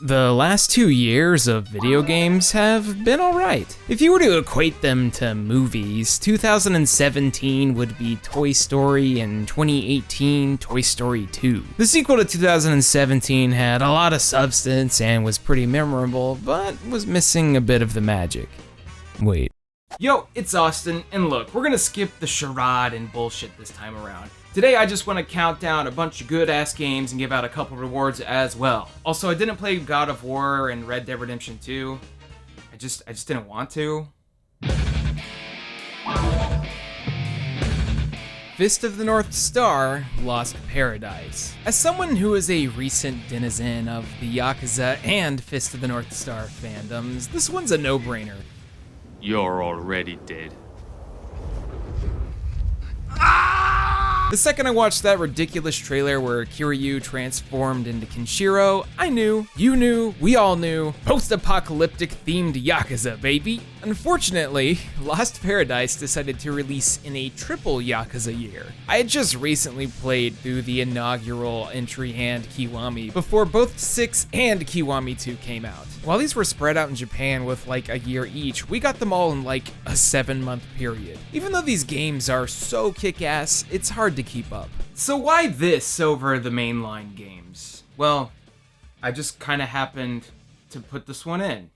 The last 2 years of video games have been alright. If you were to equate them to movies, 2017 would be Toy Story and 2018 Toy Story 2. The sequel to 2017 had a lot of substance and was pretty memorable, but was missing a bit of the magic. Wait. Yo, it's Austin, and look, we're gonna skip the charade and bullshit this time around. Today I just want to count down a bunch of good-ass games and give out a couple rewards as well. Also, I didn't play God of War and Red Dead Redemption 2. I just didn't want to. Fist of the North Star, Lost Paradise. As someone who is a recent denizen of the Yakuza and Fist of the North Star fandoms, this one's a no-brainer. You're already dead. The second I watched that ridiculous trailer where Kiryu transformed into Kenshiro, I knew, you knew, we all knew, post-apocalyptic themed Yakuza, baby. Unfortunately, Lost Paradise decided to release in a triple Yakuza year. I had just recently played through the inaugural entry and Kiwami before both 6 and Kiwami 2 came out. While these were spread out in Japan with like a year each, we got them all in like a 7-month period. Even though these games are so kick-ass, it's hard to keep up. So why this over the mainline games? Well, I just kind of happened to put this one in.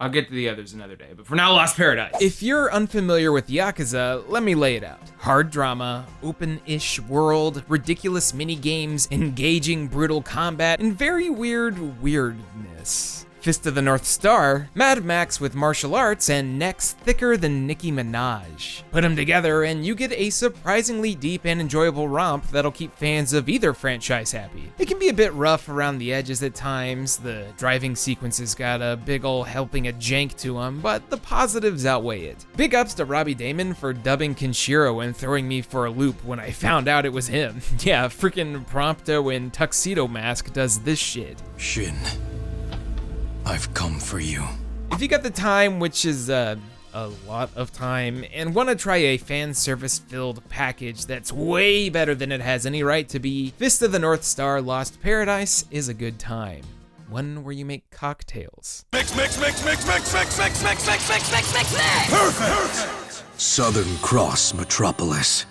I'll get to the others another day, but for now, Lost Paradise. If you're unfamiliar with Yakuza, let me lay it out. Hard drama, open-ish world, ridiculous mini-games, engaging brutal combat, and very weird weirdness. Fist of the North Star, Mad Max with martial arts, and necks thicker than Nicki Minaj. Put them together and you get a surprisingly deep and enjoyable romp that'll keep fans of either franchise happy. It can be a bit rough around the edges at times, the driving sequences got a big ol' helping of jank to them, but the positives outweigh it. Big ups to Robbie Damon for dubbing Kenshiro and throwing me for a loop when I found out it was him. Yeah, freaking Prompto in Tuxedo Mask does this shit. Shin, I've come for you. If you got the time, which is a lot of time, and want to try a fan service filled package that's way better than it has any right to be, Fist of the North Star Lost Paradise is a good time. One where you make cocktails. Mix, mix, mix, mix, mix, mix, mix, mix, mix, mix, mix, mix, mix! Perfect! Southern Cross Metropolis.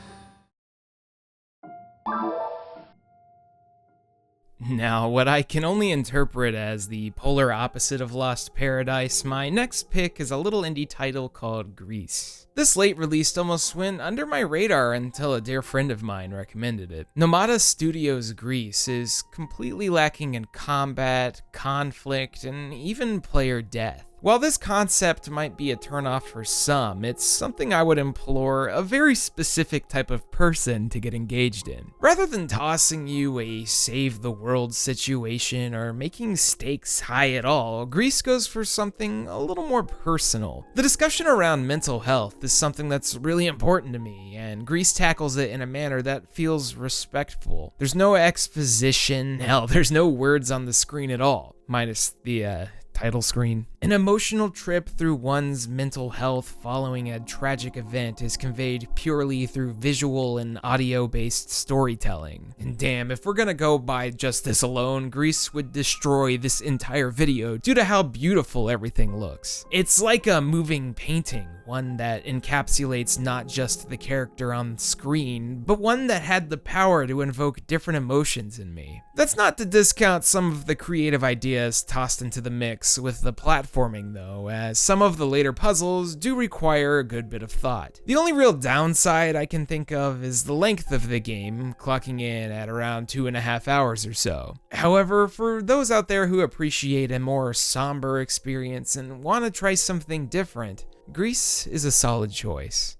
Now, what I can only interpret as the polar opposite of Lost Paradise, my next pick is a little indie title called Grease. This late release almost went under my radar until a dear friend of mine recommended it. Nomada Studios' Grease is completely lacking in combat, conflict, and even player death. While this concept might be a turnoff for some, it's something I would implore a very specific type of person to get engaged in. Rather than tossing you a save the world situation or making stakes high at all, Grease goes for something a little more personal. The discussion around mental health is something that's really important to me, and Grease tackles it in a manner that feels respectful. There's no exposition, hell, there's no words on the screen at all, minus the title screen. An emotional trip through one's mental health following a tragic event is conveyed purely through visual and audio-based storytelling. And damn, if we're gonna go by just this alone, Grease would destroy this entire video due to how beautiful everything looks. It's like a moving painting, one that encapsulates not just the character on screen, but one that had the power to invoke different emotions in me. That's not to discount some of the creative ideas tossed into the mix with the platforming though, as some of the later puzzles do require a good bit of thought. The only real downside I can think of is the length of the game, clocking in at around 2.5 hours or so. However, for those out there who appreciate a more somber experience and want to try something different, Grease is a solid choice.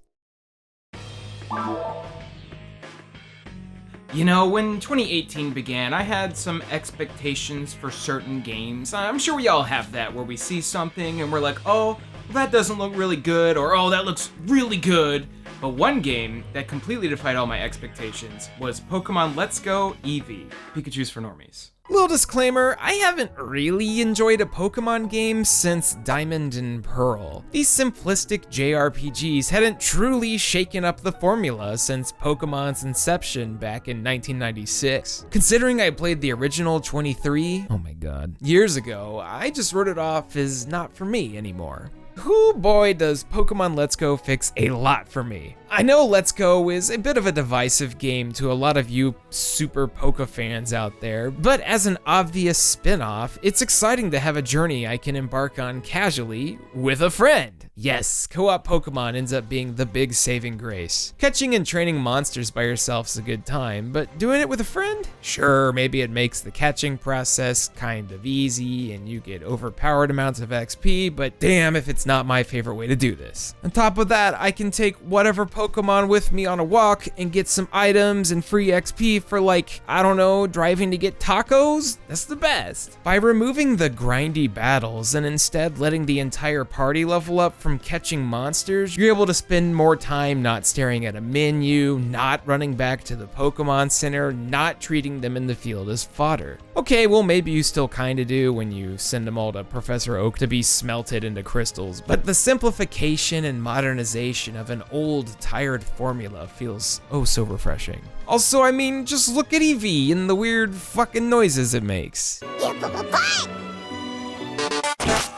You know, when 2018 began, I had some expectations for certain games. I'm sure we all have that, where we see something and we're like, oh, that doesn't look really good, or oh, that looks really good. But one game that completely defied all my expectations was Pokemon Let's Go Eevee. Pikachu's for normies. Little disclaimer, I haven't really enjoyed a Pokemon game since Diamond and Pearl. These simplistic JRPGs hadn't truly shaken up the formula since Pokemon's inception back in 1996. Considering I played the original 23, oh my god, years ago, I just wrote it off as not for me anymore. Whoo boy, does Pokemon Let's Go fix a lot for me. I know Let's Go is a bit of a divisive game to a lot of you super Poke fans out there, but as an obvious spin-off, it's exciting to have a journey I can embark on casually with a friend. Yes, co-op Pokemon ends up being the big saving grace. Catching and training monsters by yourself is a good time, but doing it with a friend? Sure, maybe it makes the catching process kind of easy and you get overpowered amounts of XP, but damn if it's not my favorite way to do this. On top of that, I can take whatever Pokemon with me on a walk and get some items and free XP for like, I don't know, driving to get tacos? That's the best. By removing the grindy battles and instead letting the entire party level up from catching monsters, you're able to spend more time not staring at a menu, not running back to the Pokemon Center, not treating them in the field as fodder. Okay, well maybe you still kinda do when you send them all to Professor Oak to be smelted into crystals, but the simplification and modernization of an old, tired formula feels oh so refreshing. Also, I mean, just look at Eevee and the weird fucking noises it makes.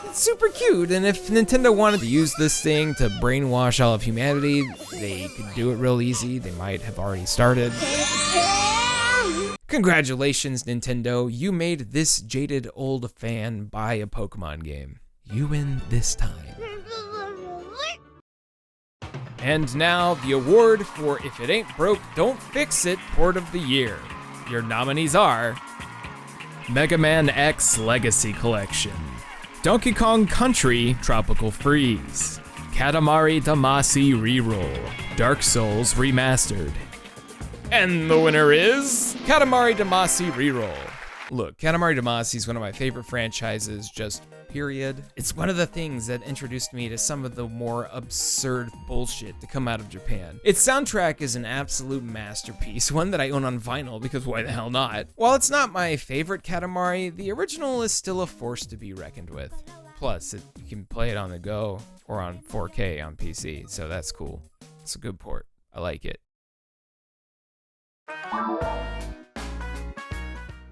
It's super cute, and if Nintendo wanted to use this thing to brainwash all of humanity, they could do it real easy. They might have already started. Congratulations, Nintendo. You made this jaded old fan buy a Pokemon game. You win this time. And now, the award for If It Ain't Broke, Don't Fix It Port of the Year. Your nominees are Mega Man X Legacy Collection, Donkey Kong Country Tropical Freeze, Katamari Damacy Reroll, Dark Souls Remastered. And the winner is Katamari Damacy Reroll. Look, Katamari Damacy is one of my favorite franchises, just period. It's one of the things that introduced me to some of the more absurd bullshit to come out of Japan. Its soundtrack is an absolute masterpiece, one that I own on vinyl because why the hell not? While it's not my favorite Katamari, the original is still a force to be reckoned with. Plus, you can play it on the go or on 4K on PC, so that's cool. It's a good port. I like it.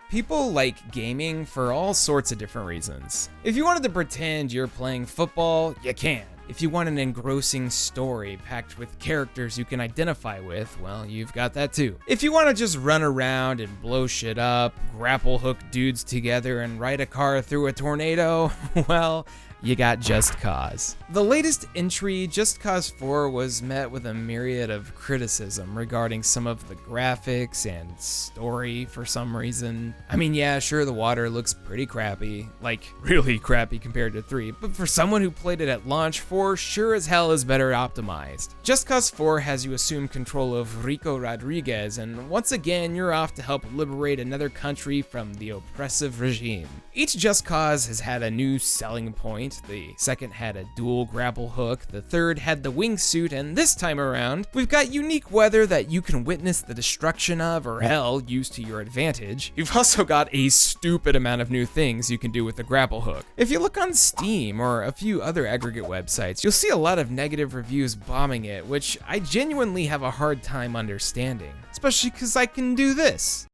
People like gaming for all sorts of different reasons. If you wanted to pretend you're playing football, you can. If you want an engrossing story packed with characters you can identify with, well, you've got that too. If you want to just run around and blow shit up, grapple hook dudes together and ride a car through a tornado, well, you got Just Cause. The latest entry, Just Cause 4, was met with a myriad of criticism regarding some of the graphics and story for some reason. I mean, yeah, sure, the water looks pretty crappy, like really crappy compared to 3, but for someone who played it at launch, 4 sure as hell is better optimized. Just Cause 4 has you assume control of Rico Rodriguez, and once again, you're off to help liberate another country from the oppressive regime. Each Just Cause has had a new selling point. The second had a dual grapple hook, the third had the wingsuit, and this time around, we've got unique weather that you can witness the destruction of, or hell, use to your advantage. You've also got a stupid amount of new things you can do with the grapple hook. If you look on Steam or a few other aggregate websites, you'll see a lot of negative reviews bombing it, which I genuinely have a hard time understanding, especially because I can do this.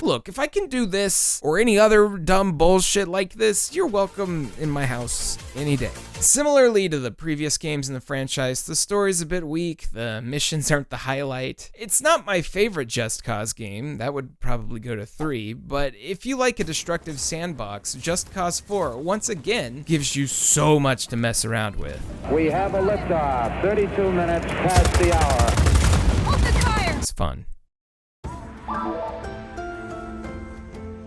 Look, if I can do this, or any other dumb bullshit like this, you're welcome in my house any day. Similarly to the previous games in the franchise, the story's a bit weak, the missions aren't the highlight. It's not my favorite Just Cause game, that would probably go to 3, but if you like a destructive sandbox, Just Cause 4 once again gives you so much to mess around with. We have a liftoff, 32 minutes past the hour. Hold the fire! It's fun.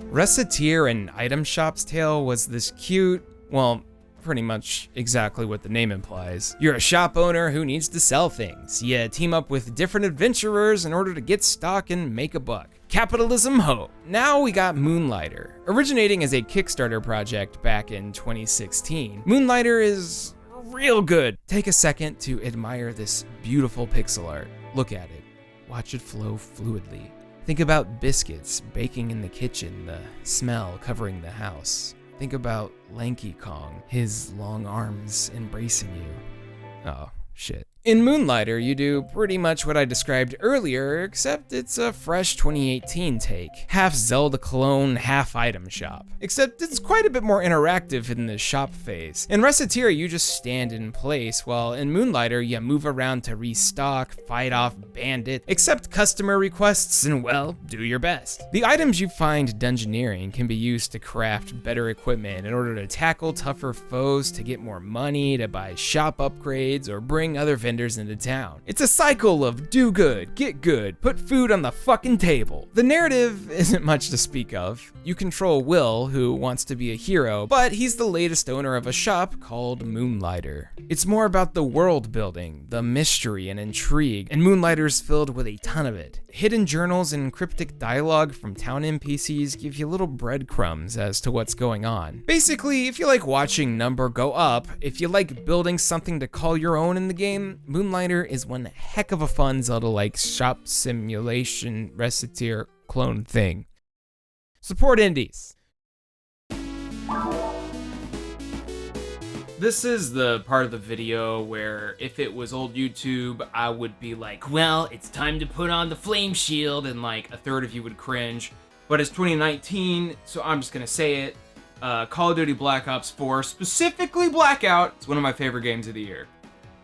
Recettear and Item Shop's Tale was this cute, well, pretty much exactly what the name implies. You're a shop owner who needs to sell things. You team up with different adventurers in order to get stock and make a buck. Capitalism ho! Now we got Moonlighter. Originating as a Kickstarter project back in 2016, Moonlighter is real good. Take a second to admire this beautiful pixel art. Look at it. Watch it flow fluidly. Think about biscuits baking in the kitchen, the smell covering the house. Think about Lanky Kong, his long arms embracing you. Oh, shit. In Moonlighter, you do pretty much what I described earlier, except it's a fresh 2018 take. Half Zelda clone, half item shop. Except it's quite a bit more interactive in the shop phase. In Reciteria, you just stand in place, while in Moonlighter, you move around to restock, fight off bandits, accept customer requests, and well, do your best. The items you find dungeoneering can be used to craft better equipment in order to tackle tougher foes, to get more money, to buy shop upgrades, or bring other vendors into town. It's a cycle of do good, get good, put food on the fucking table. The narrative isn't much to speak of. You control Will, who wants to be a hero, but he's the latest owner of a shop called Moonlighter. It's more about the world building, the mystery and intrigue, and Moonlighter's filled with a ton of it. Hidden journals and cryptic dialogue from town NPCs give you little breadcrumbs as to what's going on. Basically, if you like watching number go up, if you like building something to call your own in the game, Moonlighter is one heck of a fun Zelda-like shop simulation reciteer clone thing. Support indies. This is the part of the video where if it was old YouTube, I would be like, well, it's time to put on the flame shield, and like a third of you would cringe. But it's 2019, so I'm just gonna say it. Call of Duty Black Ops 4, specifically Blackout, it's one of my favorite games of the year.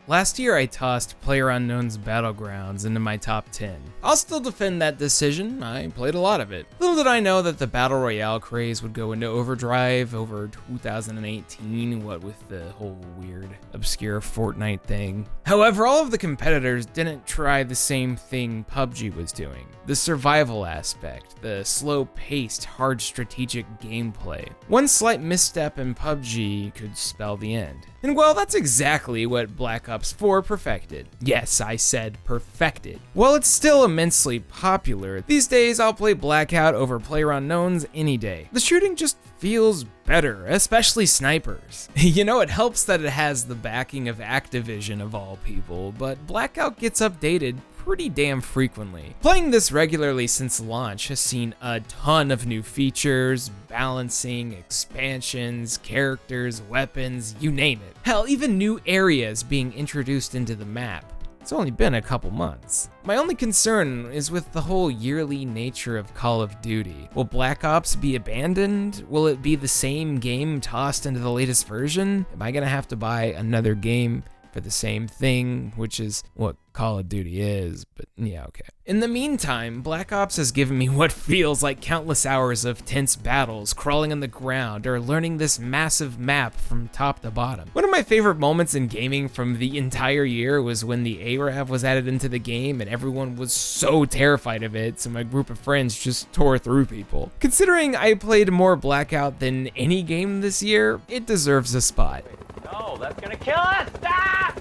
Last year, I tossed PlayerUnknown's Battlegrounds into my top 10. I'll still defend that decision, I played a lot of it. Little did I know that the Battle Royale craze would go into overdrive over 2018, what with the whole weird, obscure Fortnite thing. However, all of the competitors didn't try the same thing PUBG was doing. The survival aspect, the slow-paced, hard strategic gameplay. One slight misstep in PUBG could spell the end. And well, that's exactly what Black Ops 4 perfected. Yes, I said perfected. While it's still immensely popular, these days I'll play Blackout over PlayerUnknown's any day. The shooting just feels better, especially snipers. You know, it helps that it has the backing of Activision of all people, but Blackout gets updated pretty damn frequently. Playing this regularly since launch has seen a ton of new features, balancing, expansions, characters, weapons, you name it. Hell, even new areas being introduced into the map. It's only been a couple months. My only concern is with the whole yearly nature of Call of Duty. Will Black Ops be abandoned? Will it be the same game tossed into the latest version? Am I gonna have to buy another game for the same thing, which is what Call of Duty is, but yeah, okay. In the meantime, Black Ops has given me what feels like countless hours of tense battles, crawling on the ground, or learning this massive map from top to bottom. One of my favorite moments in gaming from the entire year was when the ARAV was added into the game and everyone was so terrified of it, so my group of friends just tore through people. Considering I played more Blackout than any game this year, it deserves a spot. No, that's gonna kill us! Stop!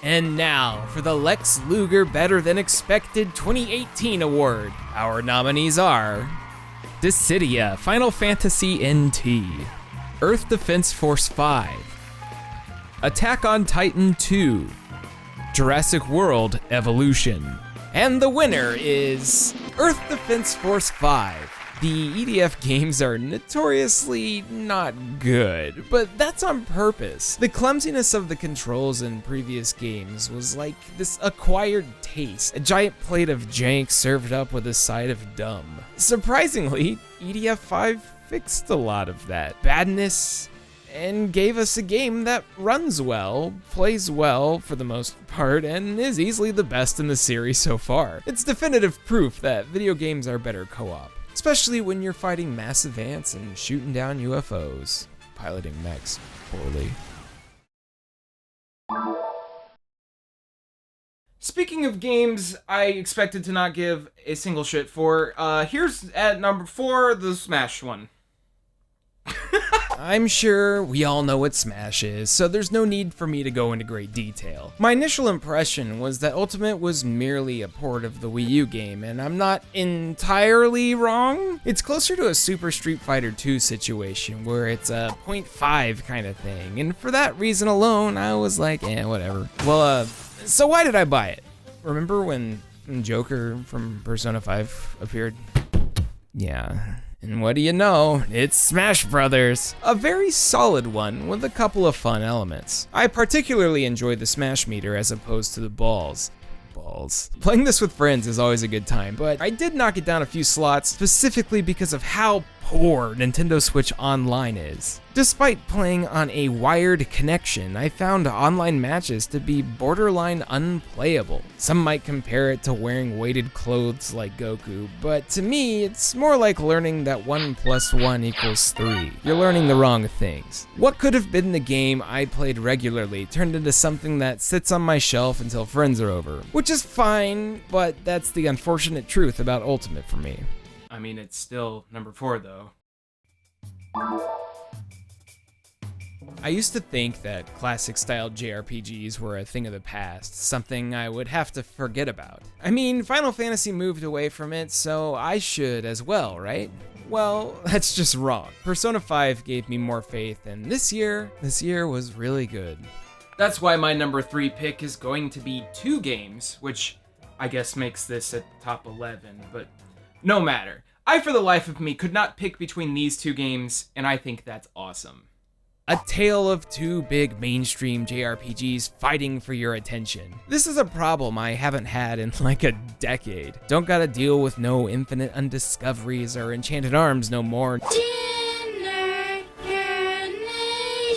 And now for the Lex Luger Better Than Expected 2018 award. Our nominees are Dissidia Final Fantasy NT, Earth Defense Force 5, Attack on Titan 2, Jurassic World Evolution. And the winner is Earth Defense Force 5. The EDF games are notoriously not good, but that's on purpose. The clumsiness of the controls in previous games was like this acquired taste, a giant plate of jank served up with a side of dumb. Surprisingly, EDF 5 fixed a lot of that badness and gave us a game that runs well, plays well for the most part, and is easily the best in the series so far. It's definitive proof that video games are better co-op. Especially when you're fighting massive ants and shooting down UFOs, piloting mechs poorly. Speaking of games I expected to not give a single shit for, here's at number 4, the Smash one. I'm sure we all know what Smash is, so there's no need for me to go into great detail. My initial impression was that Ultimate was merely a port of the Wii U game, and I'm not entirely wrong. It's closer to a Super Street Fighter 2 situation, where it's a 0.5 kind of thing, and for that reason alone, I was like, whatever. Well, So why did I buy it? Remember when Joker from Persona 5 appeared? Yeah. And what do you know? It's Smash Brothers! A very solid one with a couple of fun elements. I particularly enjoy the Smash meter as opposed to the balls. Playing this with friends is always a good time, but I did knock it down a few slots specifically because of how poor Nintendo Switch Online is. Despite playing on a wired connection, I found online matches to be borderline unplayable. Some might compare it to wearing weighted clothes like Goku, but to me, it's more like learning that 1 + 1 = 3. You're learning the wrong things. What could have been the game I played regularly turned into something that sits on my shelf until friends are over, which is fine, but that's the unfortunate truth about Ultimate for me. I mean, it's still number 4 though. I used to think that classic-style JRPGs were a thing of the past, something I would have to forget about. I mean, Final Fantasy moved away from it, so I should as well, right? Well, that's just wrong. Persona 5 gave me more faith, and this year was really good. That's why my number 3 pick is going to be 2 games, which I guess makes this at top 11, but no matter. I, for the life of me, could not pick between these 2 games, and I think that's awesome. A tale of 2 big mainstream JRPGs fighting for your attention. This is a problem I haven't had in like a decade. Don't gotta deal with no infinite undiscoveries or enchanted arms no more.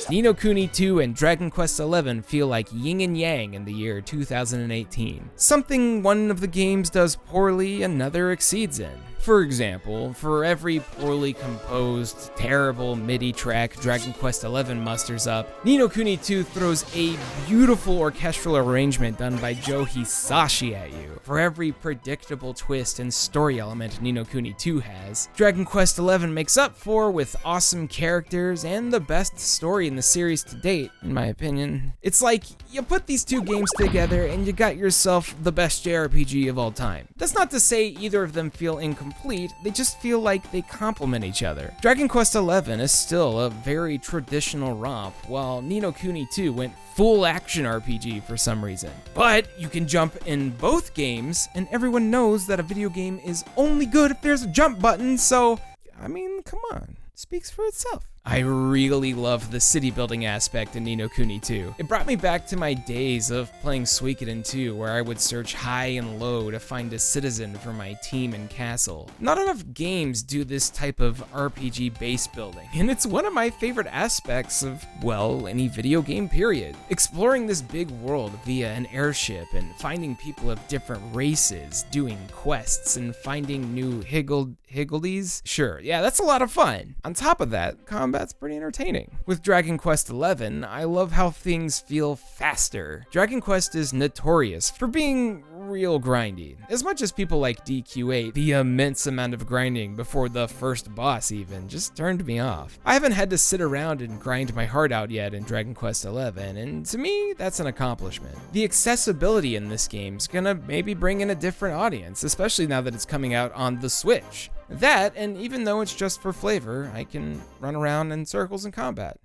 Ni no Kuni 2 and Dragon Quest XI feel like yin and yang in the year 2018. Something one of the games does poorly, another exceeds in. For example, for every poorly composed, terrible MIDI track Dragon Quest XI musters up, Ni no Kuni 2 throws a beautiful orchestral arrangement done by Joe Hisashi at you. For every predictable twist and story element Ni no Kuni 2 has, Dragon Quest XI makes up for with awesome characters and the best story in the series to date, in my opinion. It's like, you put these 2 games together and you got yourself the best JRPG of all time. That's not to say either of them feel incomplete, they just feel like they complement each other. Dragon Quest XI is still a very traditional romp, while Ni no Kuni 2 went full action RPG for some reason. But you can jump in both games, and everyone knows that a video game is only good if there's a jump button, so, I mean, come on, it speaks for itself. I really love the city building aspect in Ni no Kuni 2. It brought me back to my days of playing Suikoden 2, where I would search high and low to find a citizen for my team and castle. Not enough games do this type of RPG base building, and it's one of my favorite aspects of, well, any video game period. Exploring this big world via an airship and finding people of different races, doing quests, and finding new higgledies? Sure, yeah, that's a lot of fun. On top of that, combat's pretty entertaining. With Dragon Quest XI, I love how things feel faster. Dragon Quest is notorious for being real grindy. As much as people like DQ8, the immense amount of grinding before the first boss even just turned me off. I haven't had to sit around and grind my heart out yet in Dragon Quest XI, and to me, that's an accomplishment. The accessibility in this game's gonna maybe bring in a different audience, especially now that it's coming out on the Switch. That, and even though it's just for flavor, I can run around in circles in combat.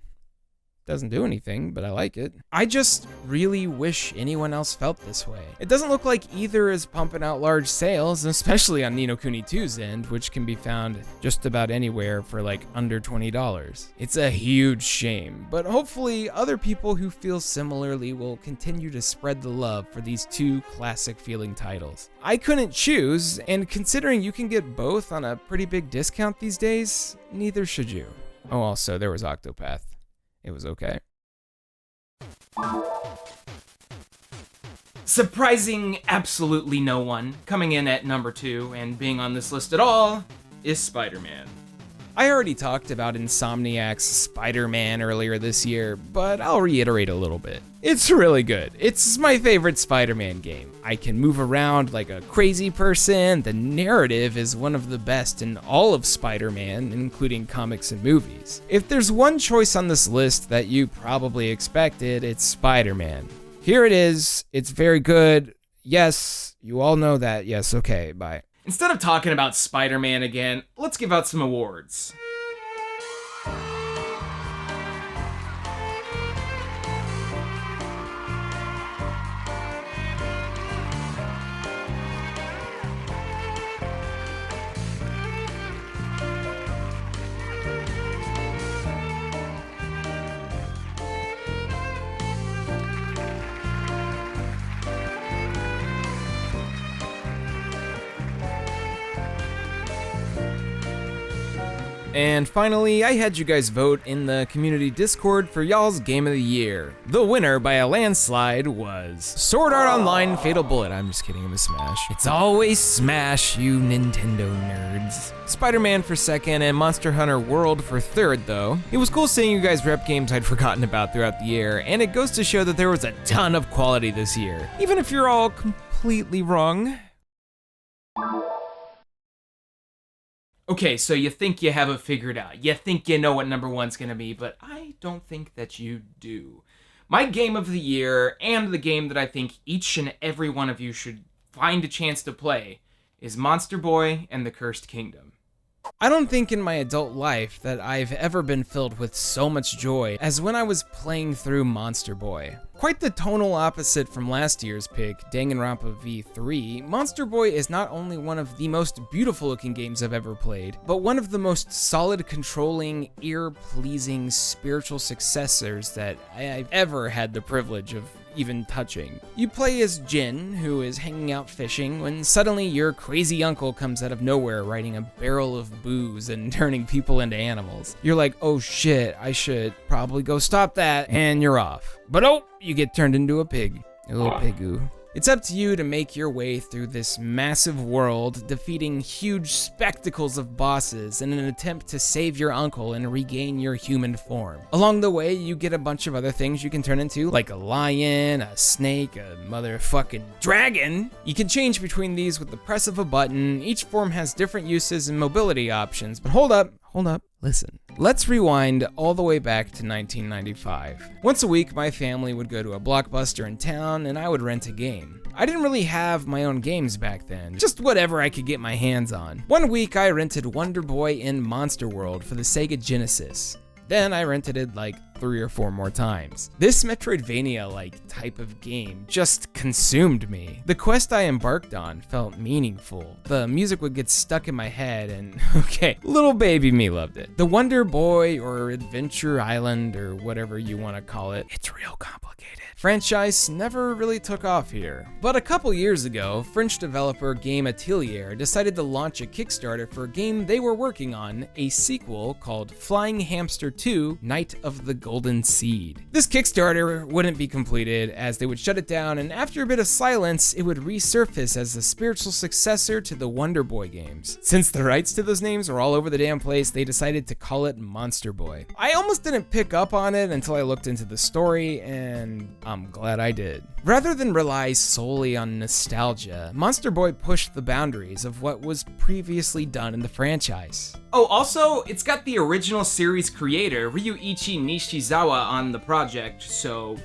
Doesn't do anything, but I like it. I just really wish anyone else felt this way. It doesn't look like either is pumping out large sales, especially on Ni no Kuni 2's end, which can be found just about anywhere for like under $20. It's a huge shame, but hopefully other people who feel similarly will continue to spread the love for these 2 classic feeling titles. I couldn't choose, and considering you can get both on a pretty big discount these days, neither should you. Oh, also, there was Octopath. It was okay. Surprising absolutely no one, coming in at number 2 and being on this list at all, is Spider-Man. I already talked about Insomniac's Spider-Man earlier this year, but I'll reiterate a little bit. It's really good. It's my favorite Spider-Man game. I can move around like a crazy person. The narrative is one of the best in all of Spider-Man, including comics and movies. If there's one choice on this list that you probably expected, it's Spider-Man. Here it is. It's very good. Yes, you all know that. Yes, okay, bye. Instead of talking about Spider-Man again, let's give out some awards. And finally, I had you guys vote in the community Discord for y'all's Game of the Year. The winner by a landslide was Sword Art Online Fatal Bullet. I'm just kidding, it was Smash. It's always Smash, you Nintendo nerds. Spider-Man for second, and Monster Hunter World for third, though. It was cool seeing you guys rep games I'd forgotten about throughout the year, and it goes to show that there was a ton of quality this year, even if you're all completely wrong. Okay, so you think you have it figured out. You think you know what number one's gonna be, but I don't think that you do. My game of the year, and the game that I think each and every one of you should find a chance to play, is Monster Boy and the Cursed Kingdom. I don't think in my adult life that I've ever been filled with so much joy as when I was playing through Monster Boy. Quite the tonal opposite from last year's pick, Danganronpa V3, Monster Boy is not only one of the most beautiful looking games I've ever played, but one of the most solid, controlling, ear-pleasing spiritual successors that I've ever had the privilege of even touching. You play as Jin, who is hanging out fishing, when suddenly your crazy uncle comes out of nowhere riding a barrel of booze and turning people into animals. You're like, oh shit, I should probably go stop that, and you're off. But oh, you get turned into a pig. A little pigoo. It's up to you to make your way through this massive world, defeating huge spectacles of bosses in an attempt to save your uncle and regain your human form. Along the way, you get a bunch of other things you can turn into, like a lion, a snake, a motherfucking dragon. You can change between these with the press of a button. Each form has different uses and mobility options, but hold up, listen. Let's rewind all the way back to 1995. Once a week, my family would go to a Blockbuster in town and I would rent a game. I didn't really have my own games back then, just whatever I could get my hands on. One week I rented Wonder Boy in Monster World for the Sega Genesis. Then I rented it like 3 or 4 more times. This Metroidvania-like type of game just consumed me. The quest I embarked on felt meaningful. The music would get stuck in my head and okay, little baby me loved it. The Wonder Boy or Adventure Island or whatever you want to call it, it's real complicated. Franchise never really took off here. But a couple years ago, French developer Game Atelier decided to launch a Kickstarter for a game they were working on, a sequel called Flying Hamster 2: Night of the Golden Seed. This Kickstarter wouldn't be completed as they would shut it down, and after a bit of silence, it would resurface as the spiritual successor to the Wonder Boy games. Since the rights to those names were all over the damn place, they decided to call it Monster Boy. I almost didn't pick up on it until I looked into the story, and I'm glad I did. Rather than rely solely on nostalgia, Monster Boy pushed the boundaries of what was previously done in the franchise. Oh, also, it's got the original series creator, Ryuichi Nishizawa, on the project, so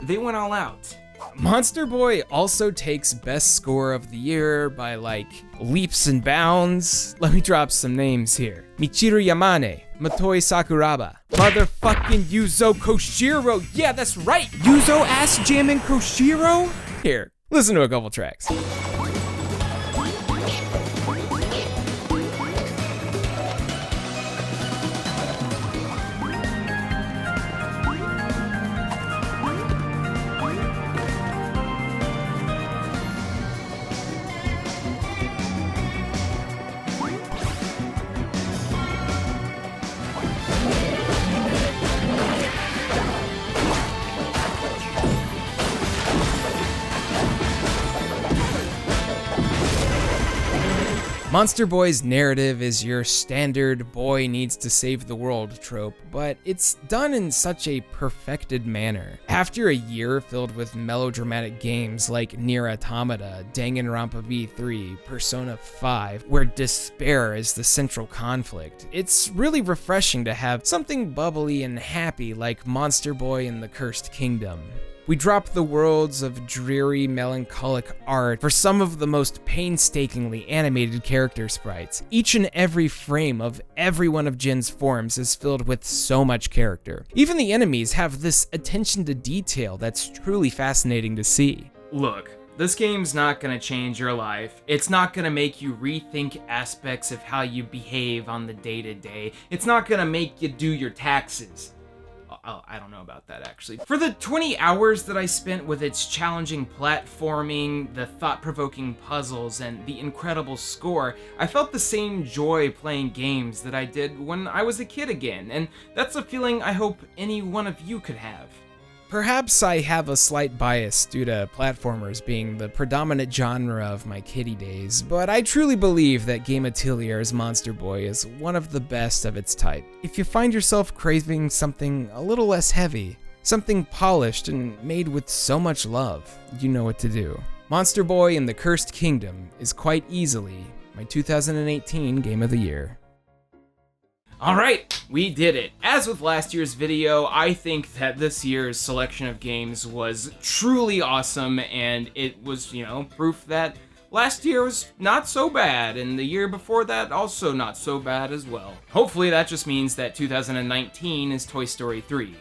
they went all out. Monster Boy also takes best score of the year by like leaps and bounds. Let me drop some names here. Michiru Yamane, Matoi Sakuraba, motherfucking Yuzo Koshiro. Yeah, that's right, Yuzo ass jamming Koshiro. Here, listen to a couple tracks. Monster Boy's narrative is your standard boy needs to save the world trope, but it's done in such a perfected manner. After a year filled with melodramatic games like Nier Automata, Danganronpa V3, Persona 5, where despair is the central conflict, it's really refreshing to have something bubbly and happy like Monster Boy and the Cursed Kingdom. We drop the worlds of dreary, melancholic art for some of the most painstakingly animated character sprites. Each and every frame of every one of Jin's forms is filled with so much character. Even the enemies have this attention to detail that's truly fascinating to see. Look, this game's not gonna change your life. It's not gonna make you rethink aspects of how you behave on the day-to-day. It's not gonna make you do your taxes. I don't know about that actually. For the 20 hours that I spent with its challenging platforming, the thought-provoking puzzles, and the incredible score, I felt the same joy playing games that I did when I was a kid again, and that's a feeling I hope any one of you could have. Perhaps I have a slight bias due to platformers being the predominant genre of my kiddie days, but I truly believe that Game Atelier's Monster Boy is one of the best of its type. If you find yourself craving something a little less heavy, something polished and made with so much love, you know what to do. Monster Boy and the Cursed Kingdom is quite easily my 2018 Game of the Year. Alright, we did it. As with last year's video, I think that this year's selection of games was truly awesome, and it was, proof that last year was not so bad, and the year before that also not so bad as well. Hopefully that just means that 2019 is Toy Story 3.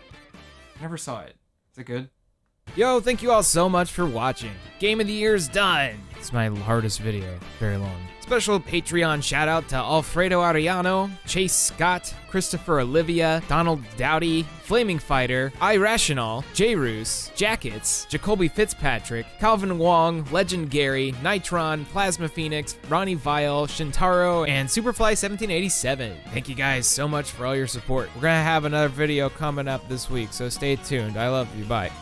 Never saw it. Is it good? Yo, thank you all so much for watching. Game of the Year's done. It's my hardest video, very long. Special Patreon shout out to Alfredo Arellano, Chase Scott, Christopher Olivia, Donald Dowdy, Flaming Fighter, Irrational, J Roos, Jackets, Jacoby Fitzpatrick, Calvin Wong, Legend Gary, Nitron, Plasma Phoenix, Ronnie Vile, Shintaro, and Superfly1787. Thank you guys so much for all your support. We're gonna have another video coming up this week, so stay tuned. I love you. Bye.